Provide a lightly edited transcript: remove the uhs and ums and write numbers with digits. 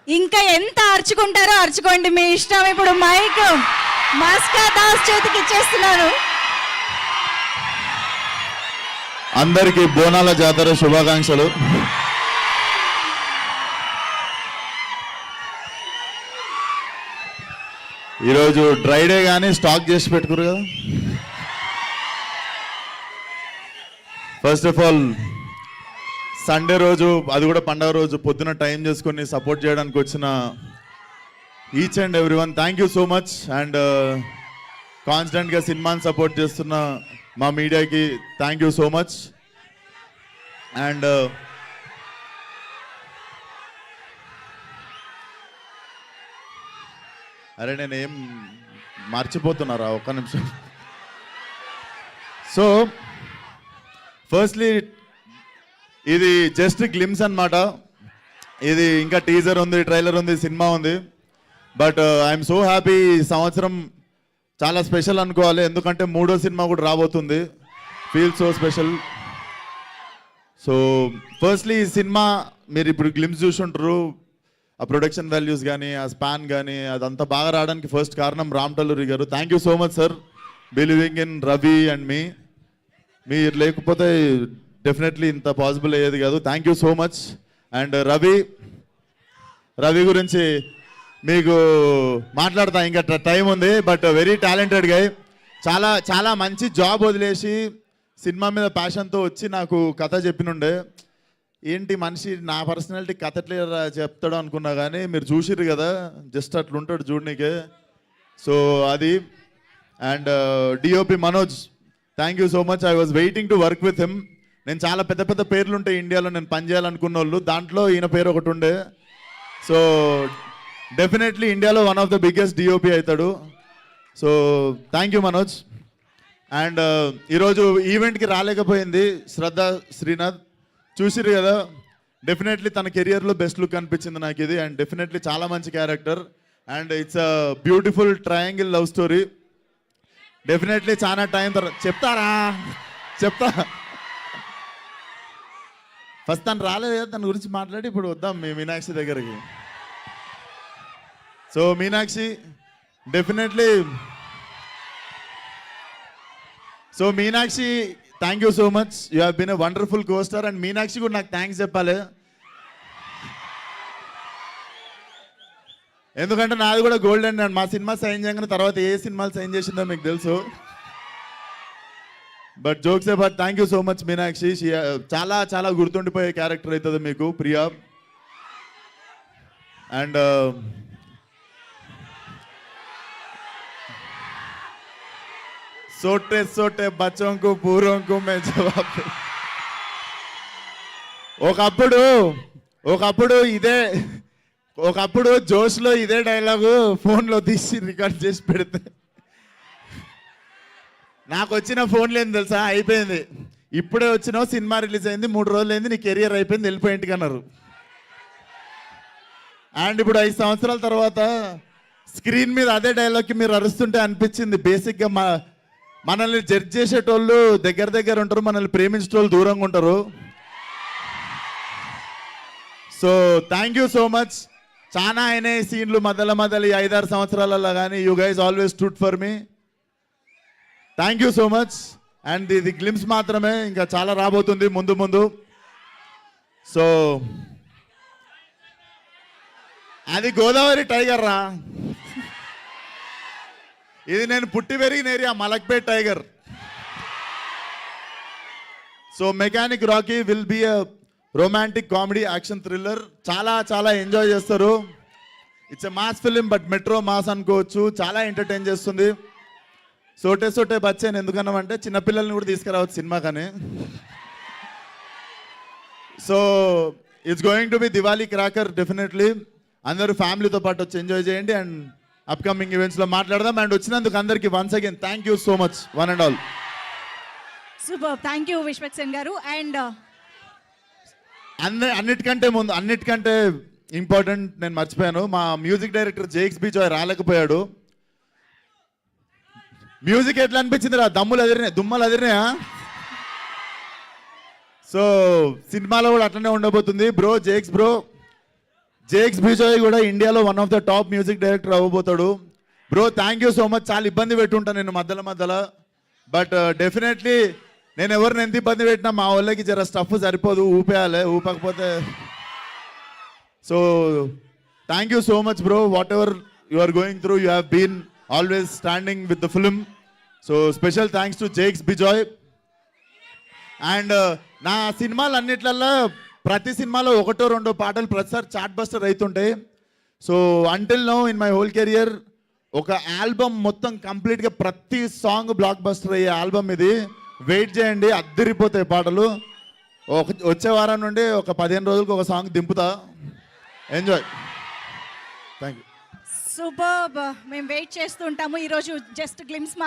ఇంకా ఎంత అరుచుకుంటారో అరుచుకోండి, మీ ఇష్టం. ఇప్పుడు మైక్ మస్కా దాస్ చేతికి ఇచ్చేస్తున్నాను. అందరికీ బోనాల జాతర శుభాకాంక్షలు. ఈరోజు డ్రై డే కానీ స్టాక్ చేసి పెట్టుకురు కదా. ఫస్ట్ ఆఫ్ ఆల్ సండే రోజు, అది కూడా పండగ రోజు పొద్దున టైం చేసుకొని సపోర్ట్ చేయడానికి వచ్చిన each and every one thank you so much. And కాన్స్టెంట్గా సినిమాని సపోర్ట్ చేస్తున్న మా మీడియాకి thank you so much. And అరే నేనేం మర్చిపోతున్నారా, ఒక్క నిమిషం. సో ఫస్ట్లీ ఇది జస్ట్ గ్లిమ్స్ అన్నమాట. ఇది ఇంకా టీజర్ ఉంది, ట్రైలర్ ఉంది, సినిమా ఉంది. But I'm so happy. ఈ సంవత్సరం చాలా స్పెషల్ అనుకోవాలి, ఎందుకంటే 3వ సినిమా కూడా రాబోతుంది. Feel so special. So firstly ఈ సినిమా మీరు ఇప్పుడు గ్లిమ్స్ చూసుంటారు. ఆ ప్రొడక్షన్ వాల్యూస్ కానీ, ఆ స్పాన్ కానీ, అదంతా బాగా రావడానికి ఫస్ట్ కారణం రామ్ టల్లూరి గారు. Thank you so much sir, believing in Ravi and me. మీరు లేకపోతే డెఫినెట్లీ ఇంత పాసిబుల్ అయ్యేది కాదు. Thank you so much. And Ravi గురించి మీకు మాట్లాడతా, ఇంకా టైం ఉంది. But very talented guy. చాలా చాలా మంచి జాబ్ వదిలేసి సినిమా మీద ప్యాషన్తో వచ్చి నాకు కథ చెప్పినుండే. ఏంటి మనిషి నా పర్సనాలిటీ కథ ఎట్లా చెప్తాడు అనుకున్నా, కానీ మీరు చూసిర్రు కదా, జస్ట్ అట్లుంటాడు చూడనీకే. సో అది. And DOP Manoj, thank you so much. I was waiting to work with him. నేను చాలా పెద్ద పెద్ద పేర్లు ఉంటాయి ఇండియాలో నేను పనిచేయాలనుకున్న వాళ్ళు, దాంట్లో ఈయన పేరు ఒకటి ఉండే. సో డెఫినెట్లీ ఇండియాలో one of the biggest DOP అవుతాడు. So thank you Manoj. And ఈరోజు ఈవెంట్కి రాలేకపోయింది శ్రద్ధ శ్రీనాథ్, చూసిరు కదా. డెఫినెట్లీ తన కెరియర్లో బెస్ట్ లుక్ అనిపించింది నాకు ఇది. అండ్ డెఫినెట్లీ చాలా మంచి character. And it's a beautiful triangle love story. Definitely చాలా టైం తర్వాత చెప్తా. ఫస్ట్ తను రాలేదు కదా, తన గురించి మాట్లాడి ఇప్పుడు వద్దాం మీ మీనాక్షి దగ్గరికి. So Meenakshi definitely, so Meenakshi thank you so much. You have been a wonderful co-star. And Meenakshi కూడా నాకు థ్యాంక్స్ చెప్పాలి, ఎందుకంటే నాది కూడా గోల్డెన్. అండ్ మా సినిమా సైన్ చేయగానే తర్వాత ఏ సినిమాలు సైన్ చేసిందో మీకు తెలుసు. But jokes but thank you so much Meenakshi. చాలా చాలా గుర్తుండిపోయే క్యారెక్టర్ అవుతుంది మీకు ప్రియా. అండ్ సోటే సోటే బచ్చోంకు పూర్వంకు మే జవాబు. ఒకప్పుడు జోష్లో ఇదే డైలాగు ఫోన్లో తీసి రికార్డ్ చేసి పెడితే నాకు వచ్చిన ఫోన్లు ఏంది తెలుసా, అయిపోయింది. ఇప్పుడే వచ్చినావు, సినిమా రిలీజ్ అయింది, 3 రోజులు అయింది, నీ కెరియర్ అయిపోయింది, వెళ్ళిపోయి ఇంటికి అన్నారు. అండ్ ఇప్పుడు 5 సంవత్సరాల తర్వాత స్క్రీన్ మీద అదే డైలాగ్కి మీరు అరుస్తుంటే అనిపించింది, బేసిక్గా మనల్ని జడ్జ్ చేసేటోళ్ళు దగ్గర ఉంటారు, మనల్ని ప్రేమించేటోళ్ళు దూరంగా ఉంటారు. So thank you so much. చాలా అయినాయి సీన్లు మధ్యలో 5-6 సంవత్సరాలలో, కానీ you guys always stood for me. Thank you so much. And ఇది గ్లిమ్స్ మాత్రమే, ఇంకా చాలా రాబోతుంది ముందు. సో అది గోదావరి టైగర్ రా, ఇది నేను పుట్టి పెరిగిన area Malakpet tiger. So mechanic Rocky will be a romantic comedy action thriller. చాలా చాలా ఎంజాయ్ చేస్తారు. It's a mass film, but metro mass అనుకోవచ్చు. చాలా ఎంటర్టైన్ చేస్తుంది. సోటే బచ్చాను ఎందుకన్నామంటే చిన్నపిల్లల్ని కూడా తీసుకురావచ్చు సినిమా కానీ. So it's going to be Diwali cracker. Definitely అందరూ ఫ్యామిలీతో పాటు వచ్చి ఎంజాయ్ చేయండి. అండ్ అప్కమింగ్ ఈవెంట్స్లో మాట్లాడదాం. అండ్ వచ్చినందుకు అందరికీ once again thank you so much, one and all. Super, thank you Vishwak గారు. అండ్ అన్నిటికంటే ఇంపార్టెంట్ నేను మర్చిపోయాను, మా music director Jakes Bejoy రాలేకపోయాడు. మ్యూజిక్ ఎట్లా అనిపించింది రా, దుమ్మలు అదిరినాయా? సో సినిమాలో కూడా అట్లనే ఉండబోతుంది బ్రో. జేక్స్ బ్రో జేక్స్ బిజాయ్ కూడా ఇండియాలో one of the top music director అవ్వబోతాడు. Bro thank you so much. చాలా ఇబ్బంది పెట్టుంటాను నేను మధ్యలో బట్ డెఫినెట్లీ నేను ఎవరిని ఎంత ఇబ్బంది పెట్టినా మా వాళ్ళకి జర స్టఫ్ సరిపోదు, ఊపేయాలి. ఊపకపోతే so thank you so much bro. Whatever you are going through, you have been always standing with the film. So special thanks to Jakes Bejoy. And నా సినిమాలు అన్నిట్లల్లో ప్రతి సినిమాలో ఒకటో రెండో పాటలు ప్రతిసారి చార్ట్ బస్టర్ అవుతుంటాయి. So until now in my whole career ఒక ఆల్బమ్ మొత్తం కంప్లీట్గా ప్రతి సాంగ్ బ్లాక్ బస్టర్ అయ్యే ఆల్బమ్ ఇది. వెయిట్ చేయండి, అద్దరిపోతాయి పాటలు. వచ్చే వారం నుండి ఒక 15 రోజులకు ఒక సాంగ్ దింపుతా. ఎంజాయ్. Thank you. సూపర్. మేము వెయిట్ చేస్తూ ఉంటాము. ఈరోజు జస్ట్ గ్లిమ్స్ మాత్రం